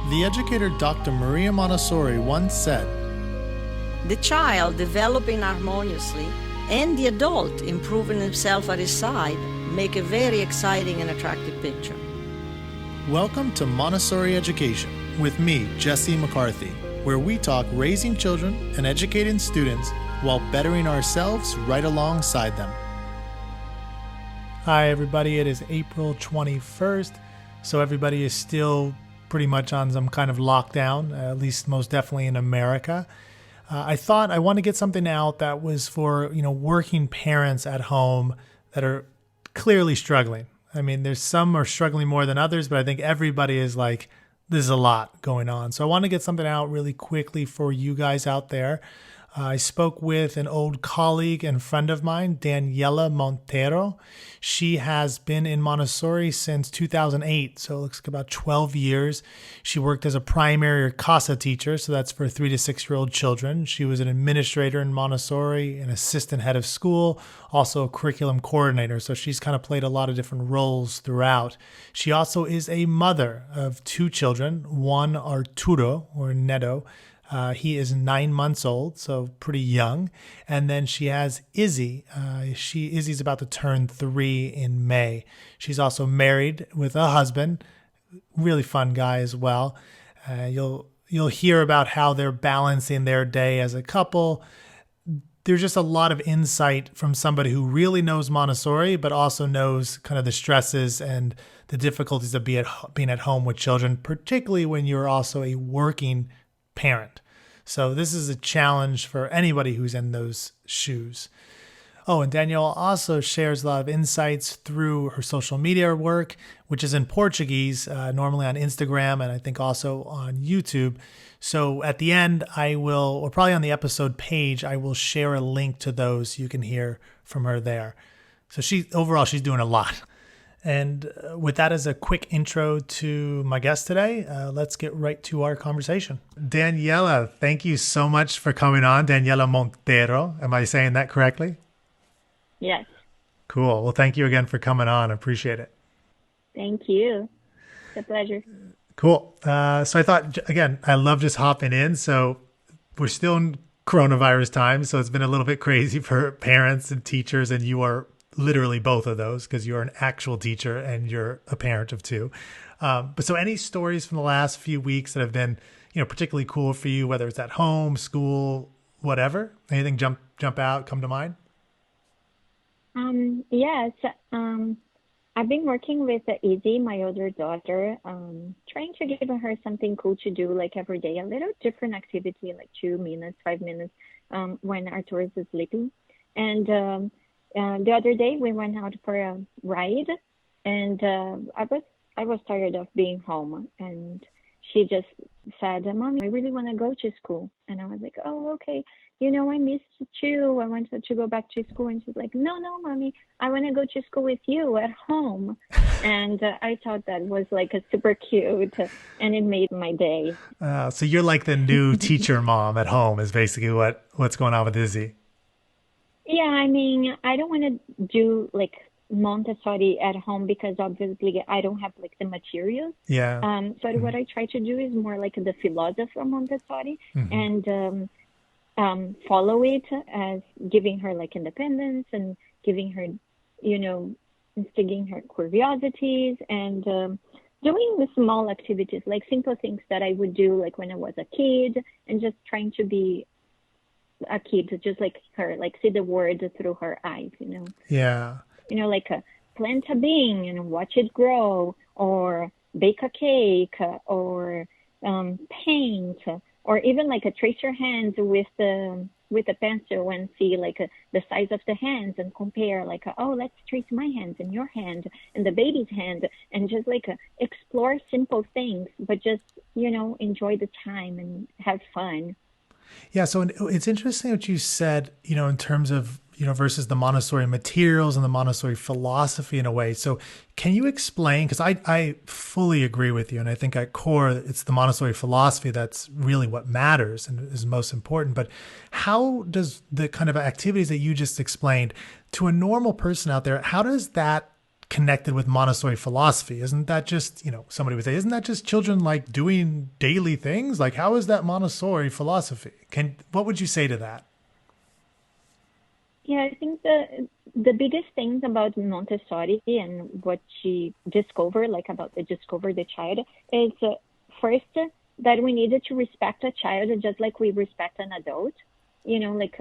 The educator Dr. Maria Montessori once said, "The child developing harmoniously and the adult improving himself at his side make a very exciting and attractive picture." Welcome to Montessori Education with me, Jesse McCarthy, where we talk raising children and educating students while bettering ourselves right alongside them. Hi, everybody. It is April 21st, so everybody is still pretty much on some kind of lockdown, at least most definitely in America. I thought I want to get something out that was for, working parents at home that are clearly struggling. I mean, there's some are struggling more than others, but I think everybody is like, there's a lot going on. So I want to get something out really quickly for you guys out there. I spoke with an old colleague and friend of mine, Daniela Monteiro. She has been in Montessori since 2008, so it looks like about 12 years. She worked as a primary or CASA teacher, so that's for 3 to 6-year-old children. She was an administrator in Montessori, an assistant head of school, also a curriculum coordinator, so she's kind of played a lot of different roles throughout. She also is a mother of 2 children, one Arturo, or Neto. He is 9 months old, so pretty young. And then she has Izzy. Izzy's about to turn 3 in May. She's also married with a husband, really fun guy as well. You'll hear about how they're balancing their day as a couple. There's just a lot of insight from somebody who really knows Montessori, but also knows kind of the stresses and the difficulties of being at home with children, particularly when you're also a working parent. So this is a challenge for anybody who's in those shoes. Oh, and Danielle also shares a lot of insights through her social media work, which is in Portuguese, normally on Instagram, and I think also on YouTube. So at the end, or probably on the episode page, I will share a link to those. You can hear from her there. So she's doing a lot. And with that as a quick intro to my guest today, let's get right to our conversation. Daniela, thank you so much for coming on. Daniela Monteiro. Am I saying that correctly? Yes. Cool. Well, thank you again for coming on. I appreciate it. Thank you. It's a pleasure. Cool. So I thought, again, I love just hopping in. So we're still in coronavirus time, so it's been a little bit crazy for parents and teachers, and you are literally both of those because you're an actual teacher and you're a parent of 2. But so any stories from the last few weeks that have been, particularly cool for you, whether it's at home, school, whatever, anything jump out, come to mind? Yes. I've been working with Izzy, my older daughter, trying to give her something cool to do like every day, a little different activity, like 2 minutes, 5 minutes, when Arthur is sleeping. And the other day we went out for a ride, and I was tired of being home, and she just said, "Mommy, I really want to go to school." And I was like, "Oh, okay. I missed you. I wanted to go back to school." And she's like, "No, Mommy, I want to go to school with you at home." And I thought that was like a super cute, and it made my day. So you're like the new teacher mom at home is basically what's going on with Izzy. Yeah, I mean, I don't want to do like Montessori at home because obviously I don't have like the materials. Yeah. So what I try to do is more like the philosophy of Montessori, and follow it as giving her like independence and giving her, instilling her curiosities, and doing the small activities, like simple things that I would do like when I was a kid, and just trying to be a kid, just like her, like see the world through her eyes, Yeah. Like plant a bean and watch it grow, or bake a cake, or paint, or even like trace your hands with a pencil and see like the size of the hands and compare like, oh, let's trace my hands and your hand and the baby's hand, and just like explore simple things, but just, enjoy the time and have fun. Yeah, so it's interesting what you said, in terms of, versus the Montessori materials and the Montessori philosophy in a way. So can you explain, because I fully agree with you, and I think at core, it's the Montessori philosophy that's really what matters and is most important. But how does the kind of activities that you just explained to a normal person out there, how does that connected with Montessori philosophy. Isn't that just, somebody would say, isn't that just children like doing daily things? Like, how is that Montessori philosophy? What would you say to that? Yeah, I think the biggest things about Montessori and what she discovered, like about the discover the child, is first that we needed to respect a child just like we respect an adult. Like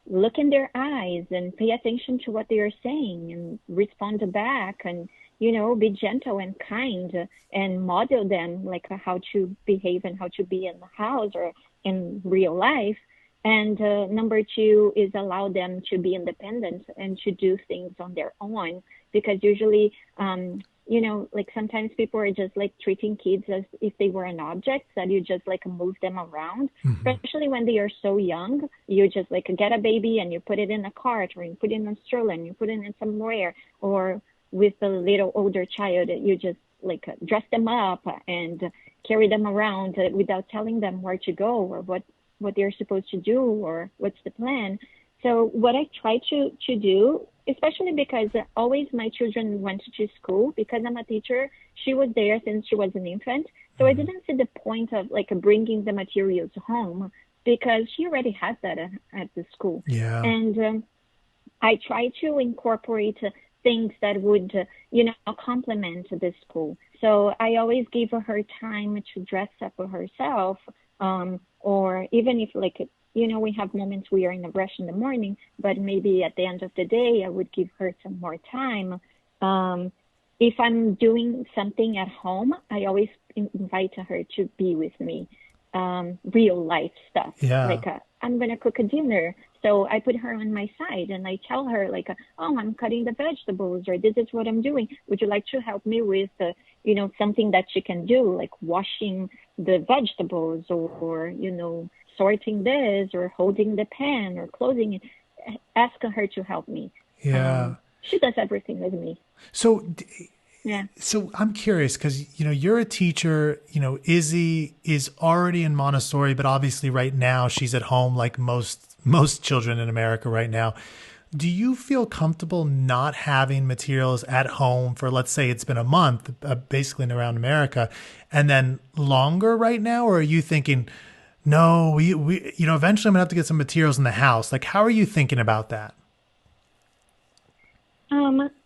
look in their eyes and pay attention to what they are saying and respond back and be gentle and kind and model them like how to behave and how to be in the house or in real life. And number two is allow them to be independent and to do things on their own, because usually like sometimes people are just like treating kids as if they were an object that you just like move them around, especially when they are so young. You just like get a baby and you put it in a cart, or you put it in a stroller and you put it in somewhere, or with a little older child, you just like dress them up and carry them around without telling them where to go or what they're supposed to do or what's the plan. So what I try to do, especially because always my children went to school, because I'm a teacher, she was there since she was an infant. So I didn't see the point of like bringing the materials home, because she already has that at the school. Yeah. And I try to incorporate things that would, complement the school. So I always give her time to dress up herself, or even if like, we have moments we are in a rush in the morning, but maybe at the end of the day, I would give her some more time. If I'm doing something at home, I always invite her to be with me, real life stuff. Yeah. Like I'm going to cook a dinner. So I put her on my side and I tell her like, oh, I'm cutting the vegetables, or this is what I'm doing. Would you like to help me with, something that she can do, like washing the vegetables or sorting this or holding the pan or closing it? Ask her to help me. Yeah. She does everything with me. So, yeah. So I'm curious because, you're a teacher, Izzy is already in Montessori, but obviously right now she's at home like most children in America right now. Do you feel comfortable not having materials at home for, let's say it's been a month, basically around America, and then longer right now? Or are you thinking, no, we eventually I'm gonna have to get some materials in the house? Like, how are you thinking about that?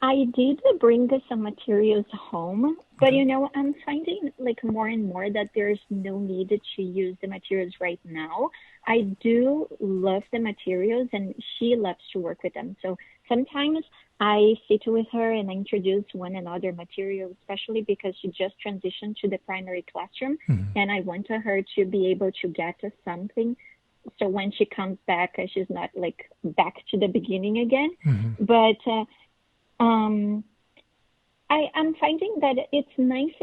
I did bring some materials home, but I'm finding like more and more that there's no need to use the materials right now. I do love the materials and she loves to work with them. So sometimes I sit with her and I introduce one another material, especially because she just transitioned to the primary classroom and I want her to be able to get something. So when she comes back, she's not like back to the beginning again. But I'm finding that it's nice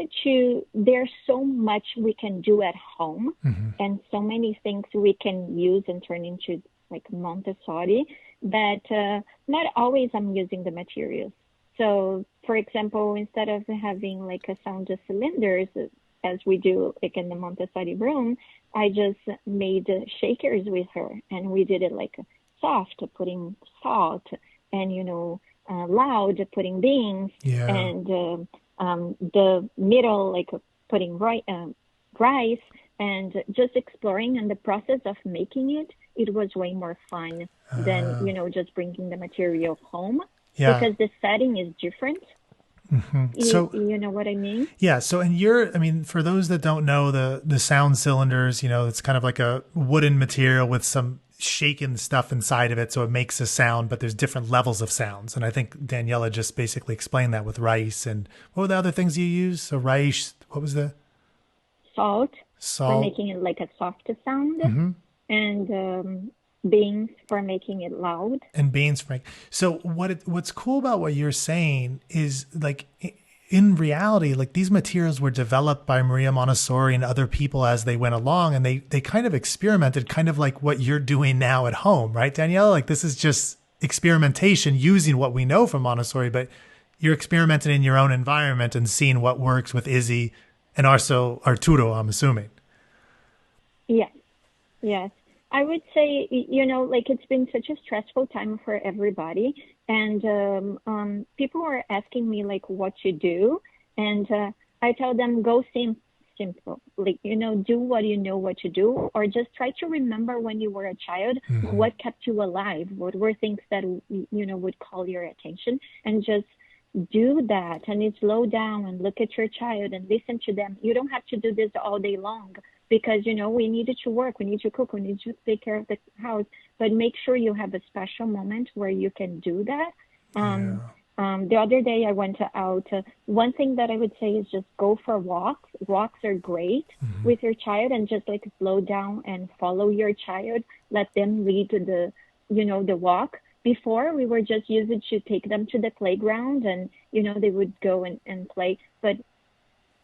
there's so much we can do at home and so many things we can use and turn into like Montessori that not always I'm using the materials. So for example, instead of having like a sound cylinders as we do like in the Montessori room, I just made shakers with her and we did it like soft, putting salt and, loud, putting beans, and the middle, like putting rice, and just exploring. And the process of making it was way more fun than, just bringing the material home because the setting is different. So you know what I mean? Yeah. So, for those that don't know the sound cylinders, it's kind of like a wooden material with some shaken stuff inside of it. So it makes a sound, but there's different levels of sounds. And I think Daniela just basically explained that with rice. And what were the other things you used? So rice, what was the? Salt. For making it like a soft sound. And beans for making it loud. And beans for So what's cool about what you're saying is like in reality, like these materials were developed by Maria Montessori and other people as they went along, and they kind of experimented, kind of like what you're doing now at home, right, Daniela? Like this is just experimentation using what we know from Montessori, but you're experimenting in your own environment and seeing what works with Izzy and also Arturo, I'm assuming. Yes. I would say, like it's been such a stressful time for everybody. And people were asking me like what to do, and I tell them go simple, like do what you know what to do, or just try to remember when you were a child, what kept you alive, what were things that would call your attention, and just do that. And you slow down and look at your child and listen to them. You don't have to do this all day long, because we needed to work, we need to cook, we need to take care of the house, but make sure you have a special moment where you can do that. The other day I went out. One thing that I would say is just go for walks. Walks are great with your child, and just like slow down and follow your child. Let them lead the walk. Before, we were just used to take them to the playground, and they would go and play. But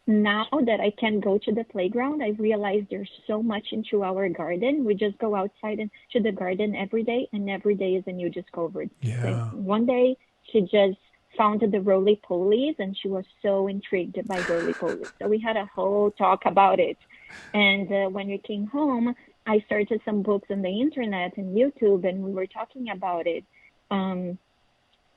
now that I can go to the playground, I realize there's so much into our garden. We just go outside and to the garden every day, and every day is a new discovery. Yeah. Like one day she just found the roly-polies, and she was so intrigued by roly-polies. So we had a whole talk about it. And when we came home, I started some books on the internet and YouTube, and we were talking about it.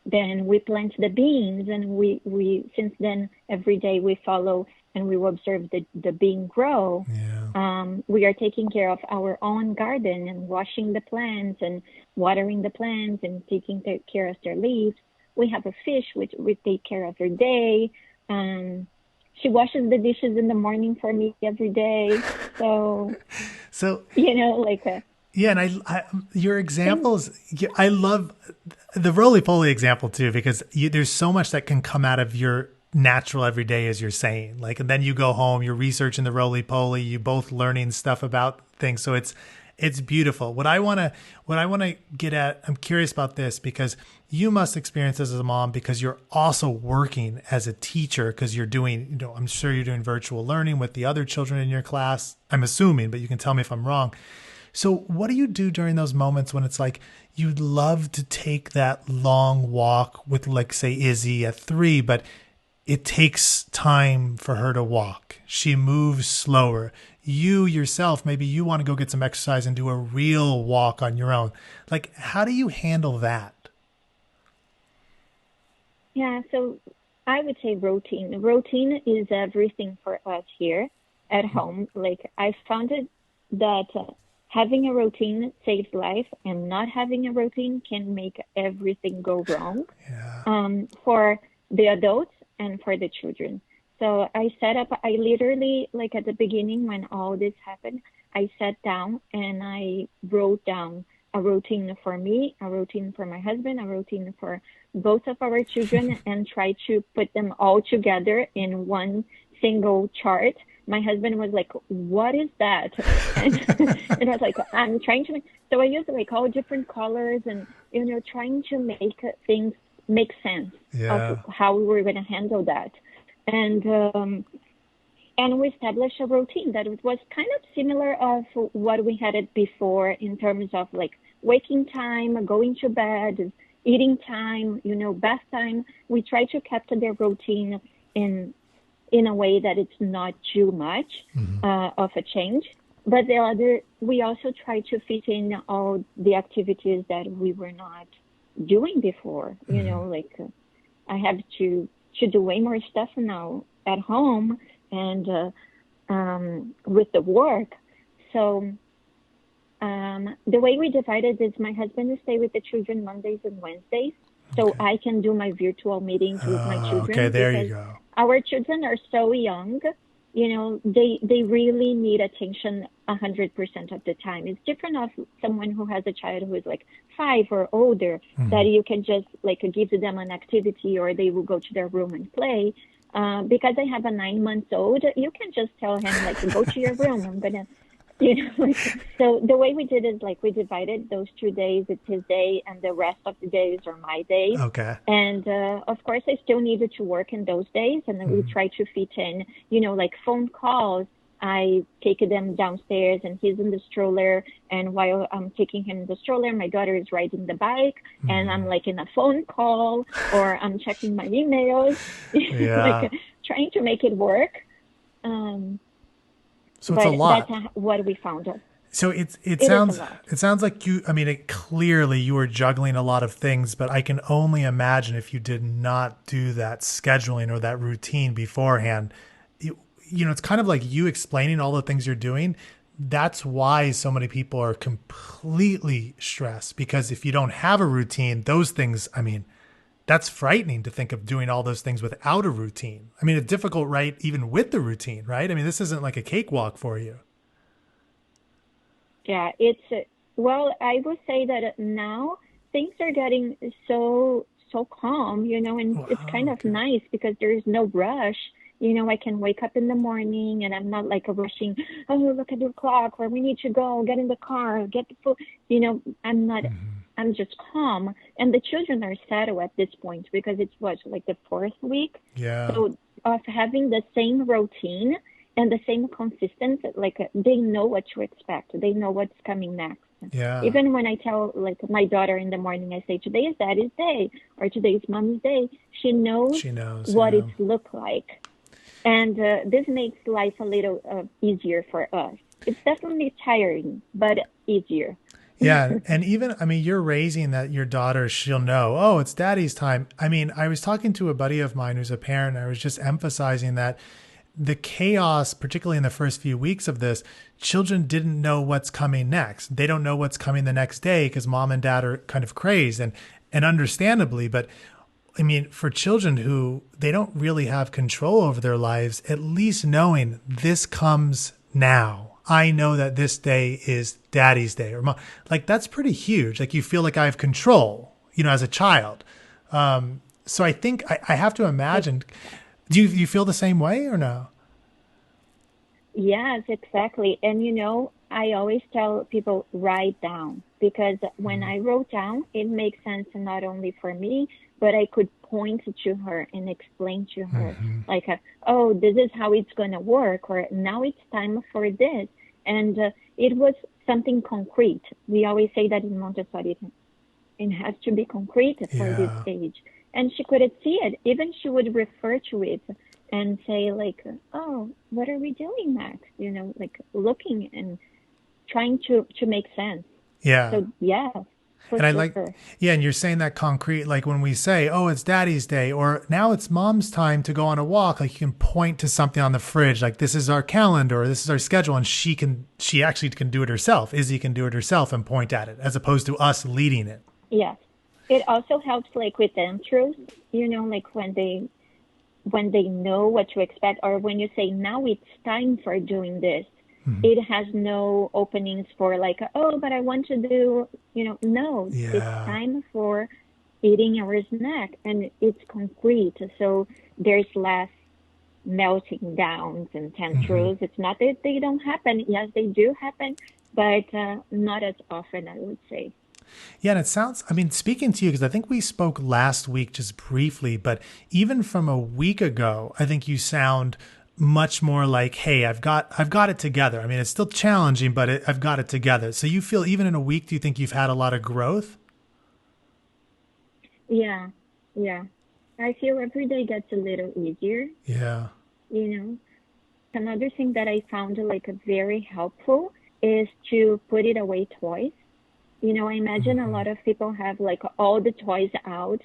Then we plant the beans, and we since then every day we follow and we will observe the bean grow. Yeah. We are taking care of our own garden and washing the plants and watering the plants and taking care of their leaves. We have a fish which we take care of every day. She washes the dishes in the morning for me every day. So yeah, and I your examples, I love the roly-poly example too, because there's so much that can come out of your natural everyday, as you're saying. Like, and then you go home, you're researching the roly-poly, you both learning stuff about things. So it's beautiful. What I want to get at, I'm curious about this, because you must experience this as a mom, because you're also working as a teacher, because you're doing, I'm sure you're doing virtual learning with the other children in your class. I'm assuming, but you can tell me if I'm wrong. So what do you do during those moments when it's like you'd love to take that long walk with, like, say, Izzy at 3, but it takes time for her to walk. She moves slower. You yourself, maybe you want to go get some exercise and do a real walk on your own. Like, how do you handle that? Yeah, so I would say routine. Routine is everything for us here at home. Like, I found it that having a routine saves life, and not having a routine can make everything go wrong. Yeah. For the adults and for the children. So I literally, like at the beginning when all this happened, I sat down and I wrote down a routine for me, a routine for my husband, a routine for both of our children, and try to put them all together in one single chart. My husband was like, what is that? And I was like, I'm trying to so I used like all different colors and, trying to make things make sense of how we were going to handle that. And we established a routine that was kind of similar of what we had it before, in terms of like waking time, going to bed, eating time, bath time. We try to capture their routine in a way that it's not too much of a change. But we also try to fit in all the activities that we were not doing before. Like I have to do way more stuff now at home and with the work. So the way we divided is my husband stay with the children Mondays and Wednesdays. So I can do my virtual meetings with my children. Okay, there you go. Our children are so young, they really need attention 100% of the time. It's different of someone who has a child who is like 5 or older, that you can just like give them an activity, or they will go to their room and play. Because I have a 9-month-old, you can just tell him like, go to your room. I'm gonna, So the way we did is like we divided those 2 days. It's his day, and the rest of the days are my days. Okay. And of course, I still needed to work in those days, and then we try to fit in, like phone calls. I take them downstairs, and he's in the stroller. And while I'm taking him in the stroller, my daughter is riding the bike, and I'm like in a phone call, or I'm checking my emails, like trying to make it work. So it's a lot. That's what we found. So it It is a sounds lot. it sounds like you. I mean, clearly you were juggling a lot of things, but I can only imagine if you did not do that scheduling or that routine beforehand. It's kind of like you explaining all the things you're doing. That's why so many people are completely stressed, because if you don't have a routine, those things. I mean, that's frightening to think of doing all those things without a routine. I mean, it's difficult, right? Even with the routine, right? I mean, this isn't like a cakewalk for you. Yeah, it's well, I would say that now things are getting so calm, and it's kind Wow. of Okay. nice because there is no rush. I can wake up in the morning and I'm not like rushing, oh, look at the clock, or we need to go, get in the car, get the food. I'm not, Hmm. I'm just calm. And the children are settled at this point because it's what, like the fourth week. Yeah. So of having the same routine and the same consistency, like they know what to expect. They know what's coming next. Yeah. Even when I tell like my daughter in the morning, I say today is daddy's day or today is mommy's day. She knows She knows. what Yeah. it's look like, and this makes life a little easier for us. It's definitely tiring, but easier. Yeah. And even, I mean, you're raising that your daughter, she'll know, oh, it's daddy's time. I mean, I was talking to a buddy of mine who's a parent. I was just emphasizing that the chaos, particularly in the first few weeks of this, children didn't know what's coming next. They don't know what's coming the next day because mom and dad are kind of crazed, and understandably. But I mean, for children who they don't really have control over their lives, at least knowing this comes now. I know that this day is daddy's day or mom. Like that's pretty huge. Like you feel like I have control, as a child. So I think I have to imagine. Do you feel the same way or no? Yes, exactly. And I always tell people write down because when I wrote down, it makes sense not only for me, but I could point to her and explain to her, Hmm. like, oh, this is how it's going to work, or now it's time for this. And it was something concrete. We always say that in Montessori, it has to be concrete for this Yeah. age. And she couldn't see it. Even she would refer to it and say like, oh, what are we doing next? Like looking and trying to make sense. Yeah. So yes, for And I like, sure. yeah, and you're saying that concrete, like when we say, oh, it's daddy's day, or now it's mom's time to go on a walk, like you can point to something on the fridge, like this is our calendar, or this is our schedule. And she actually can do it herself. Izzy can do it herself and point at it as opposed to us leading it. Yes. It also helps like with intros, like when they know what to expect, or when you say now it's time for doing this, Mhm. it has no openings for like, oh, but I want to do, no, it's Yeah. time for eating our snack, and it's concrete, so there's less melting downs and Hmm. tantrums. It's not that they don't happen. Yes, they do happen, but not as often, I would say. Yeah, and it sounds, I mean, speaking to you, because I think we spoke last week just briefly, but even from a week ago, I think you sound much more like, hey, I've got it together. I mean, it's still challenging, but I've got it together. So you feel even in a week, do you think you've had a lot of growth? Yeah, yeah. I feel every day gets a little easier, Yeah. you know. Another thing that I found like very helpful is to put it away toys. I imagine a Hmm. lot of people have like all the toys out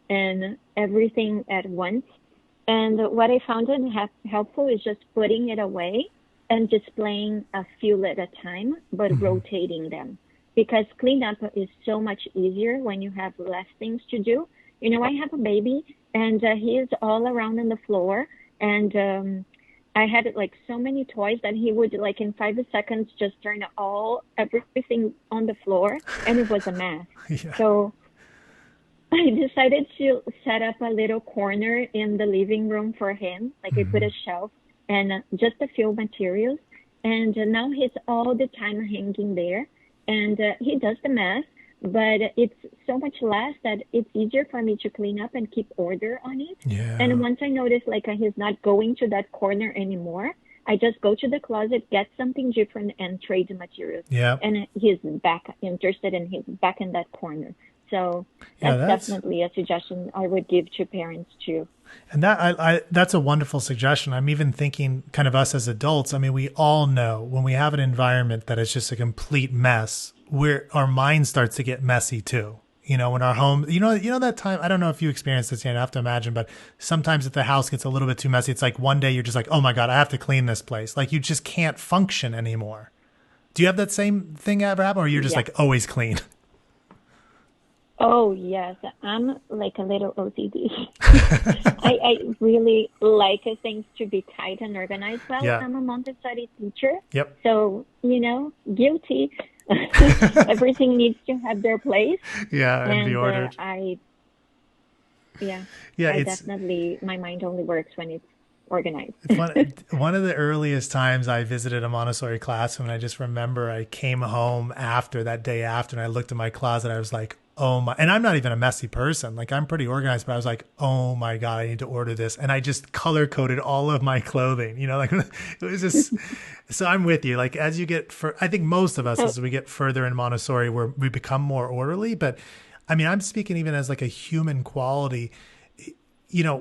and everything at once. And what I found it helpful is just putting it away and displaying a few at a time, but Hmm. rotating them. Because cleanup is so much easier when you have less things to do. I have a baby and he is all around on the floor. And I had like so many toys that he would like in 5 seconds just turn everything on the floor, and it was a mess. Yeah. So I decided to set up a little corner in the living room for him. Like I put Hmm. a shelf and just a few materials. And now he's all the time hanging there. And he does the mess, but it's so much less that it's easier for me to clean up and keep order on it. And Yeah. once I notice like he's not going to that corner anymore, I just go to the closet, get something different, and trade the materials. Yeah. And he's back interested and he's back in that corner. So Yeah, that's definitely a suggestion I would give to parents too. and that's a wonderful suggestion. I'm even thinking kind of us as adults. I mean, we all know when we have an environment that is just a complete mess, where our mind starts to get messy too. You know, when our home, that time, I don't know if you experienced this, I have to imagine, but sometimes if the house gets a little bit too messy, it's like one day you're just like, oh my God, I have to clean this place. Like you just can't function anymore. Do you have that same thing ever happen, or you're just Yeah. like always clean? Oh yes, I'm like a little OCD. I really like things to be tight and organized. Well, Yeah. I'm a Montessori teacher, Yep. so guilty. Everything needs to have their place, Yeah, and be and ordered. yeah, Yeah, I it's definitely my mind only works when it's organized. one of the earliest times I visited a Montessori classroom, and I just remember I came home after that day after, and I looked in my closet. I was like, oh my, and I'm not even a messy person. Like I'm pretty organized, but I was like, oh my God, I need to order this. And I just color coded all of my clothing, like it was just, so I'm with you. Like as you get, I think most of us, So as we get further in Montessori, we become more orderly, but I mean, I'm speaking even as like a human quality.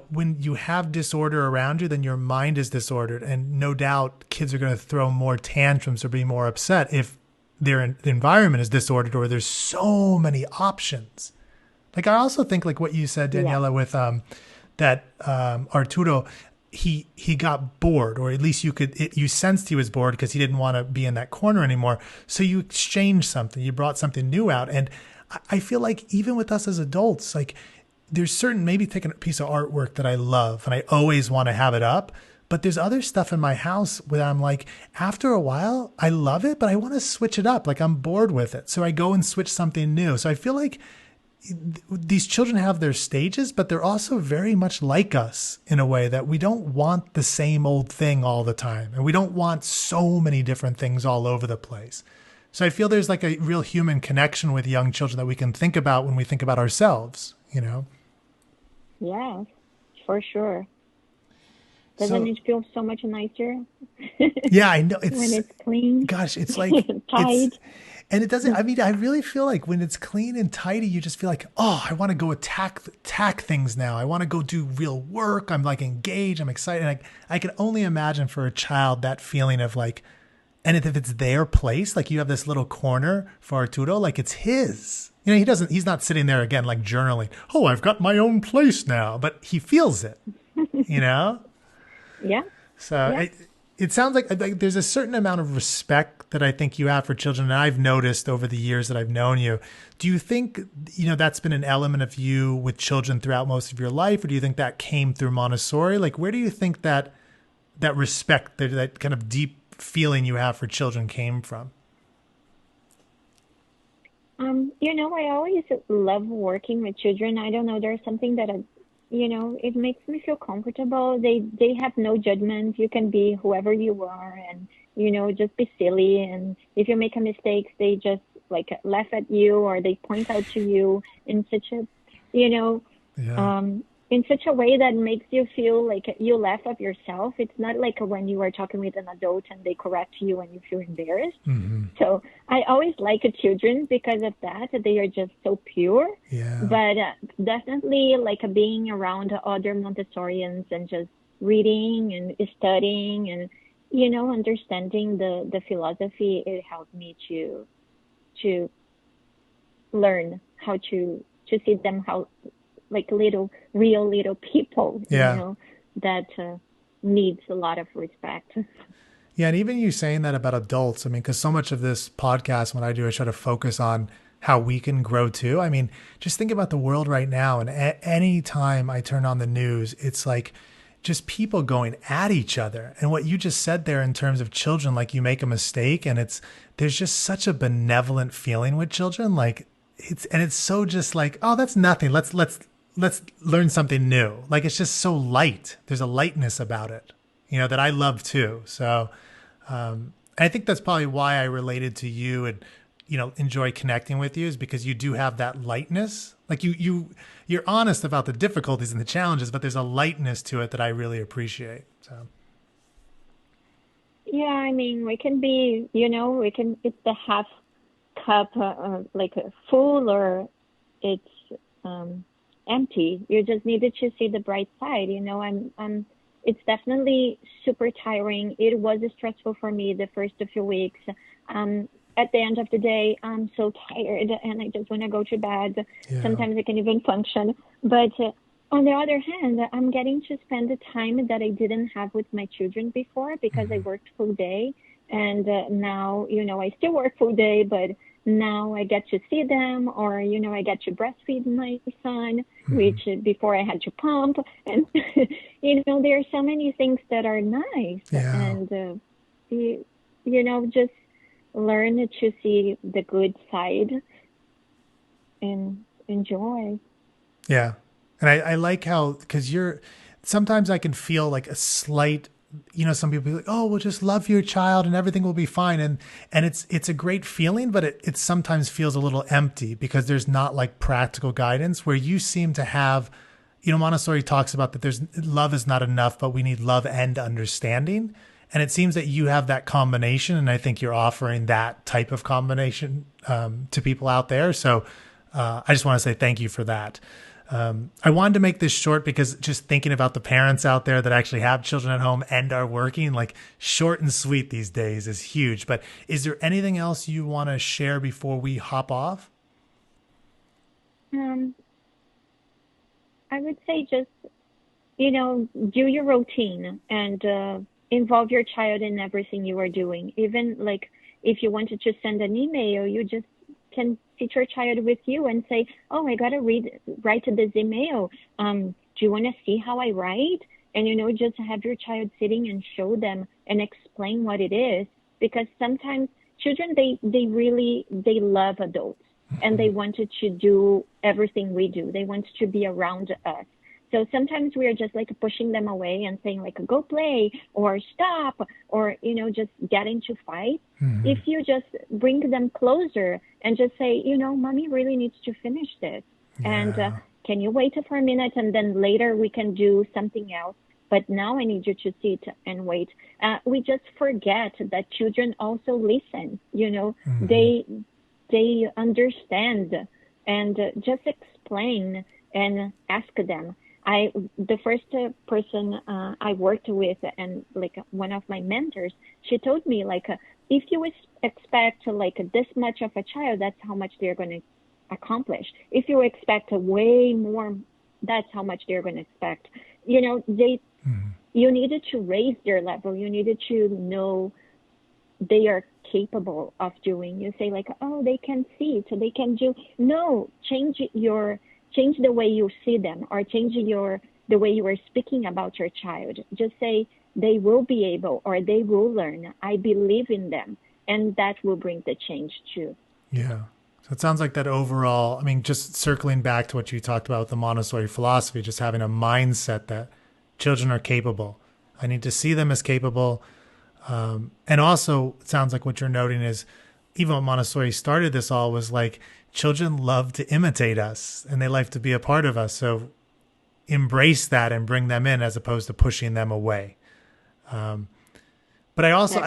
When you have disorder around you, then your mind is disordered. And no doubt kids are going to throw more tantrums or be more upset if the environment is disordered or there's so many options. Like I also think like what you said, yeah, Daniela, with that Arturo, he got bored, or at least you sensed he was bored because he didn't want to be in that corner anymore. So you exchanged something, you brought something new out. And I feel like even with us as adults, like there's certain, maybe taking a piece of artwork that I love and I always want to have it up, but there's other stuff in my house where I'm like, after a while, I love it, but I want to switch it up. Like I'm bored with it. So I go and switch something new. So I feel like these children have their stages, but they're also very much like us in a way that we don't want the same old thing all the time. And we don't want so many different things all over the place. So I feel there's like a real human connection with young children that we can think about when we think about ourselves, yeah, for sure. Doesn't So it feel so much nicer yeah, I know when it's clean, gosh, it's like, tight? and it doesn't, I mean, I really feel like when it's clean and tidy, you just feel like, oh, I want to go attack things now. I want to go do real work. I'm like engaged. I'm excited. And I can only imagine for a child that feeling of like, and if it's their place, like you have this little corner for Arturo, like it's his. He's not sitting there again, like journaling. Oh, I've got my own place now, but he feels it, Yeah, So yeah. it sounds like there's a certain amount of respect that I think you have for children. And I've noticed over the years that I've known you. Do you think, that's been an element of you with children throughout most of your life? Or do you think that came through Montessori? Like, where do you think that respect, that kind of deep feeling you have for children came from? I always love working with children. I don't know, there's something that it makes me feel comfortable. They have no judgment. You can be whoever you are, and just be silly. And if you make a mistake, they just like laugh at you, or they point out to you in such a you know Yeah. in such a way that makes you feel like you laugh at yourself. It's not like when you are talking with an adult and they correct you and you feel embarrassed. Mm-hmm. So I always like children because of that. They are just so pure. Yeah. But definitely like being around other Montessorians and just reading and studying and, understanding the philosophy, it helped me to learn how to see them how like real little people, Yeah. that needs a lot of respect. Yeah. And even you saying that about adults, I mean, because so much of this podcast, when I do, I try to focus on how we can grow too. I mean, just think about the world right now. And any time I turn on the news, it's like just people going at each other. And what you just said there in terms of children, like you make a mistake and there's just such a benevolent feeling with children. Like it's so just like, oh, that's nothing. Let's learn something new. Like it's just so light. There's a lightness about it, that I love too. So I think that's probably why I related to you and, enjoy connecting with you, is because you do have that lightness. Like you're honest about the difficulties and the challenges, but there's a lightness to it that I really appreciate. So. Yeah, I mean, we can be, it's the half cup, like full or it's empty. You just needed to see the bright side. It's definitely super tiring. It was stressful for me the first few weeks. At the end of the day, I'm so tired and I just want to go to bed. Yeah. Sometimes I can even function. But on the other hand, I'm getting to spend the time that I didn't have with my children before because I worked full day. And now, I still work full day, but now I get to see them, or, I get to breastfeed my son, which before I had to pump. And, there are so many things that are nice. Yeah. And, just learn to see the good side and enjoy. Yeah. And I like how, because sometimes I can feel like a slight, some people be like, oh, well, just love your child and everything will be fine. And it's a great feeling, but it sometimes feels a little empty because there's not like practical guidance, where you seem to have, Montessori talks about that love is not enough, but we need love and understanding. And it seems that you have that combination. And I think you're offering that type of combination to people out there. So I just want to say thank you for that. I wanted to make this short because just thinking about the parents out there that actually have children at home and are working, like short and sweet these days is huge. But is there anything else you want to share before we hop off? I would say just, do your routine and involve your child in everything you are doing. Even like if you wanted to send an email, you just can sit your child with you and say, oh, I got to write this email. Do you want to see how I write? And, just have your child sitting and show them and explain what it is. Because sometimes children, they love adults and they wanted to do everything we do. They want to be around us. So sometimes we are just like pushing them away and saying like, go play or stop or, just get into fight. Mm-hmm. If you just bring them closer and just say, mommy really needs to finish this. Yeah. And can you wait for a minute? And then later we can do something else. But now I need you to sit and wait. We just forget that children also listen, mm-hmm. They understand and just explain and ask them. The first person I worked with and like one of my mentors, she told me like, if you expect like this much of a child, that's how much they're going to accomplish. If you expect way more, that's how much they're going to expect. You needed to raise their level. You needed to know they are capable of doing. You say like, oh, they can see, so they can do. No, change the way you see them or change the way you are speaking about your child. Just say they will be able or they will learn. I believe in them. And that will bring the change too. Yeah. So it sounds like that overall, just circling back to what you talked about with the Montessori philosophy, just having a mindset that children are capable. I need to see them as capable. And also it sounds like what you're noting is even when Montessori started this all was like, children love to imitate us and they like to be a part of us. So embrace that and bring them in as opposed to pushing them away. But I also,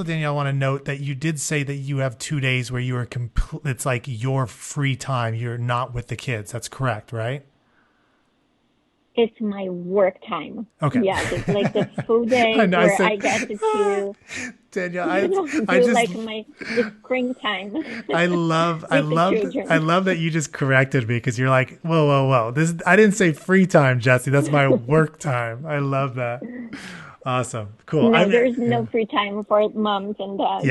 Danielle, I want to note that you did say that you have 2 days where you are it's like your free time. You're not with the kids. That's correct, right? It's my work time. Okay. Yeah, it's like the full day I get to Danielle, the screen time. I love that you just corrected me because you're like, whoa. I didn't say free time, Jesse. That's my work time. I love that. Awesome. Cool. No, there's no free time for moms and dads.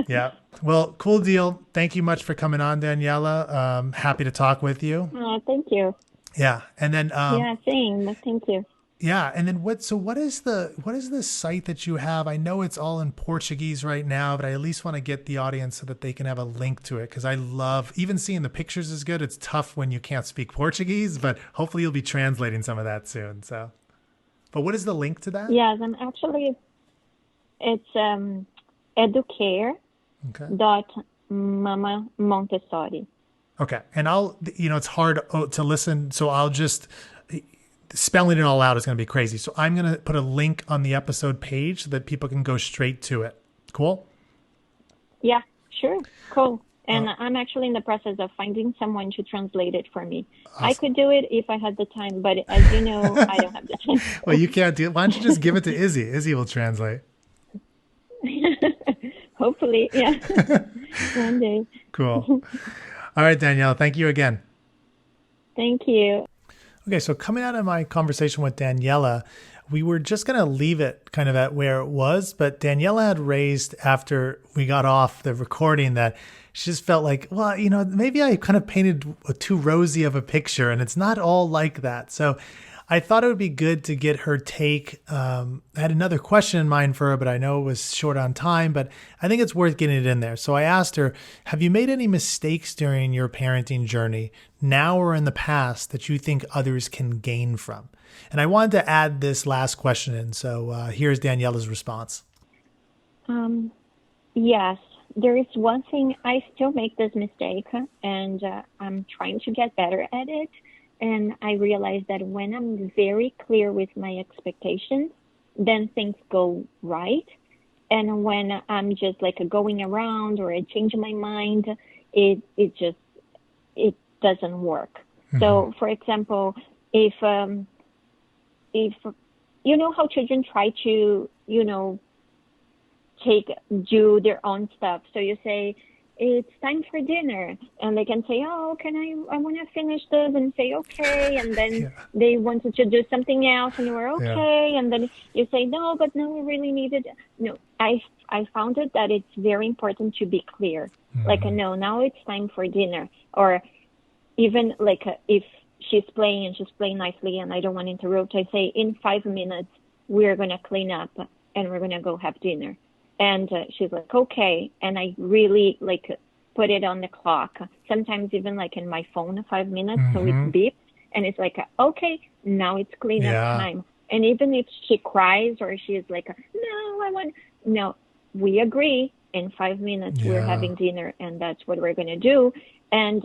Yeah. Well, cool deal. Thank you much for coming on, Daniela. Happy to talk with you. Thank you. Yeah. And then same. Thank you. Yeah. And then what is the site that you have? I know it's all in Portuguese right now, but I at least want to get the audience so that they can have a link to it. Cause I love even seeing the pictures is good. It's tough when you can't speak Portuguese, but hopefully you'll be translating some of that soon. So, but what is the link to that? Yes. And actually it's educare.mama Montessori. Okay. And it's hard to listen. So I'll just spelling it all out is going to be crazy. So I'm going to put a link on the episode page so that people can go straight to it. Cool? Yeah, sure. Cool. And I'm actually in the process of finding someone to translate it for me. Awesome. I could do it if I had the time, but as you know, I don't have the time. Well, you can't do it. Why don't you just give it to Izzy? Izzy will translate. Hopefully, yeah. One day. Cool. All right, Daniela, thank you again. Thank you. Okay, so coming out of my conversation with Daniela, we were just going to leave it kind of at where it was, but Daniela had raised after we got off the recording that she just felt like, well, maybe I kind of painted too rosy of a picture and it's not all like that. So I thought it would be good to get her take. I had another question in mind for her, but I know it was short on time, but I think it's worth getting it in there. So I asked her, have you made any mistakes during your parenting journey now or in the past that you think others can gain from? And I wanted to add this last question in. So here's Daniela's response. Yes, there is one thing. I still make this mistake, and I'm trying to get better at it. And I realize that when I'm very clear with my expectations, then things go right. And when I'm just like going around or I change my mind, it doesn't work. Mm-hmm. So, for example, if you know how children try to, do their own stuff. So you say, it's time for dinner, and they can say, oh, I want to finish this, and say, okay, and then they wanted to do something else, and you were okay, and then you say, no, we really needed, no, I found it that it's very important to be clear, like, no, now it's time for dinner, or even like if she's playing and she's playing nicely and I don't want to interrupt, I say, in 5 minutes, we're going to clean up and we're going to go have dinner. And she's like, okay. And I really put it on the clock. Sometimes even in my phone, 5 minutes. So it beeps and it's like, okay, now it's cleanup time. And even if she cries or she's like, no, we agree in 5 minutes we're having dinner and that's what we're going to do. And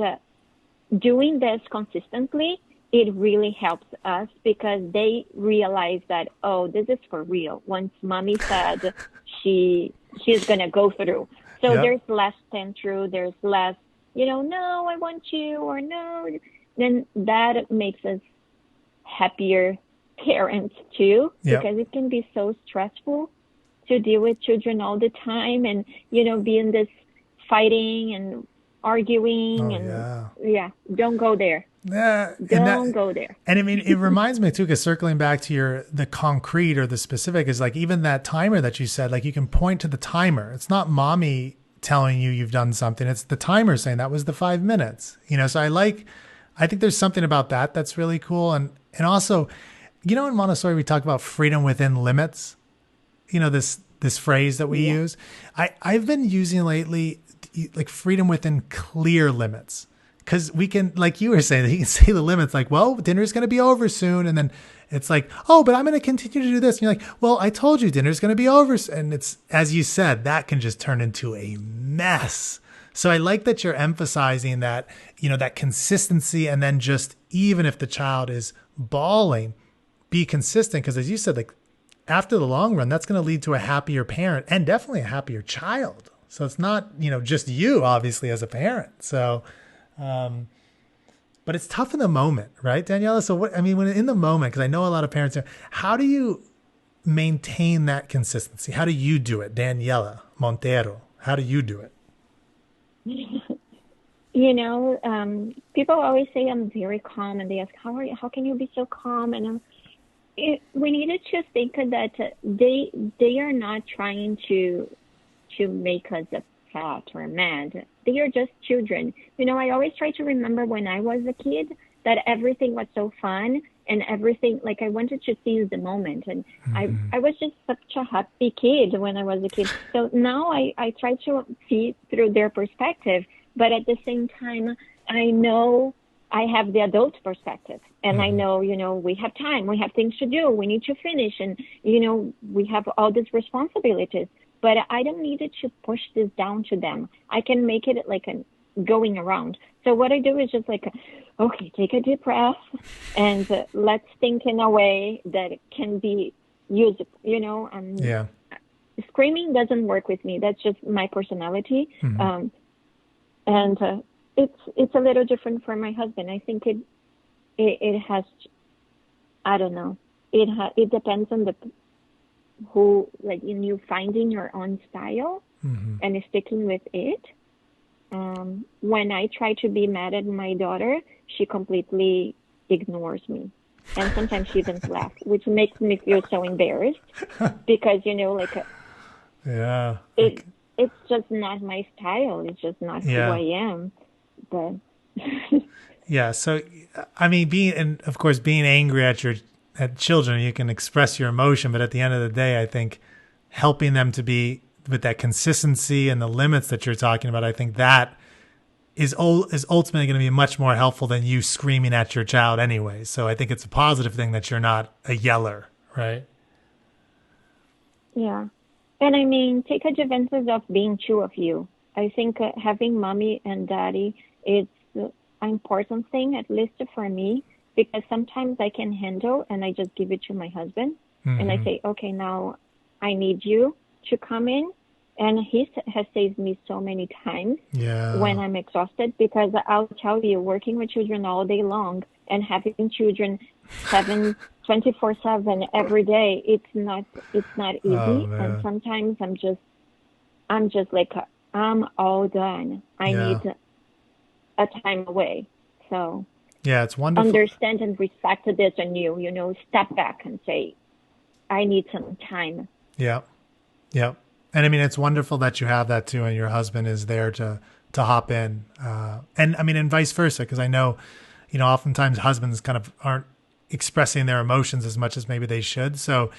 doing this consistently, it really helps us because they realize that, oh, this is for real. Once mommy said she's going to go through. So there's less tantrum, there's less, no, I want you, or no. Then that makes us happier parents too, because it can be so stressful to deal with children all the time and, be in this fighting and arguing don't go there. Don't go there. And I mean, it reminds me too, because circling back to the concrete or the specific is like even that timer that you said, like you can point to the timer. It's not mommy telling you've done something. It's the timer saying that was the 5 minutes, so I think there's something about that that's really cool. And also, in Montessori, we talk about freedom within limits, this phrase that we use. I've been using lately, like freedom within clear limits. Because we can, like you were saying, you can say the limits like, well, dinner's going to be over soon. And then it's like, oh, but I'm going to continue to do this. And you're like, well, I told you dinner's going to be over. And it's, as you said, that can just turn into a mess. So I like that you're emphasizing that, that consistency. And then just even if the child is bawling, be consistent. Because as you said, like after the long run, that's going to lead to a happier parent and definitely a happier child. So it's not, just you, obviously, as a parent. So, but it's tough in the moment, right, Daniela? So when in the moment, because I know a lot of parents are, how do you maintain that consistency? How do you do it? Daniela Monteiro, how do you do it? People always say I'm very calm and they ask, how can you be so calm? And we needed to think that they are not trying to make us upset or mad. They are just children. I always try to remember when I was a kid that everything was so fun and everything, like I wanted to seize the moment. And I was just such a happy kid when I was a kid. So now I try to see through their perspective, but at the same time, I know I have the adult perspective and I know, we have time, we have things to do, we need to finish and, we have all these responsibilities. But I don't need it to push this down to them. I can make it like a going around. So what I do is just like, okay, take a deep breath and let's think in a way that it can be used, Screaming doesn't work with me. That's just my personality. And it's a little different for my husband. I think it has, I don't know, it depends on the who, like, in you finding your own style and sticking with it. When I try to be mad at my daughter, she completely ignores me. And sometimes she even laughs, which makes me feel so embarrassed because, like, Yeah. it's just not my style. It's just not who I am. But yeah. So, I mean, and of course, being angry at children, you can express your emotion, but at the end of the day, I think helping them to be with that consistency and the limits that you're talking about, I think that is ultimately going to be much more helpful than you screaming at your child anyway. So I think it's a positive thing that you're not a yeller, right? yeah. And I mean, take advantage of being two of you. I think having mommy and daddy is an important thing, at least for me, because sometimes I can handle and I just give it to my husband. And I say, okay, now I need you to come in. And he has saved me so many times when I'm exhausted, because I'll tell you, working with children all day long and having children 24/7 every day, it's not easy. And sometimes I'm just like, I'm all done. I need a time away. So yeah, it's wonderful. Understand and respect this in you, step back and say, I need some time. Yeah. Yeah. And I mean, it's wonderful that you have that too, and your husband is there to hop in. And I mean, and vice versa, because I know, oftentimes husbands kind of aren't expressing their emotions as much as maybe they should. So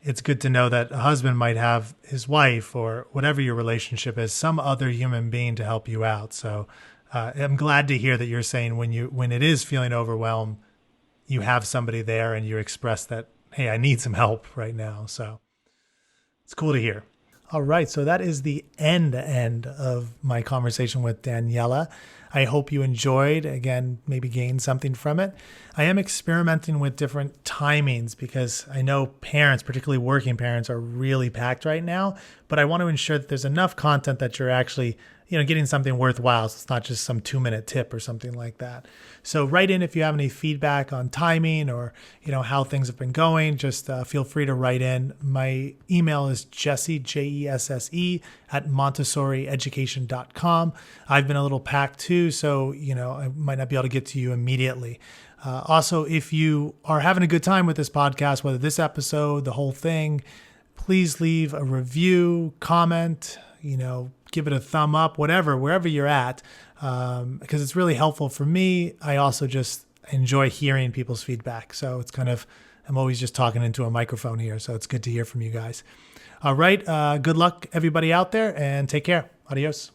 it's good to know that a husband might have his wife, or whatever your relationship is, some other human being to help you out. So I'm glad to hear that you're saying when it is feeling overwhelmed, you have somebody there and you express that, hey, I need some help right now. So it's cool to hear. All right, so that is the end of my conversation with Daniela. I hope you enjoyed, again, maybe gained something from it. I am experimenting with different timings because I know parents, particularly working parents, are really packed right now, but I want to ensure that there's enough content that you're actually getting something worthwhile. So it's not just some 2-minute tip or something like that. So write in if you have any feedback on timing or, how things have been going. Just feel free to write in. My email is Jesse, Jesse, at montessorieducation.com. I've been a little packed too, so, I might not be able to get to you immediately. Also, if you are having a good time with this podcast, whether this episode, the whole thing, please leave a review, comment, give it a thumb up, whatever, wherever you're at, because it's really helpful for me. I also just enjoy hearing people's feedback. So it's I'm always just talking into a microphone here. So it's good to hear from you guys. All right. Good luck, everybody out there, and take care. Adios.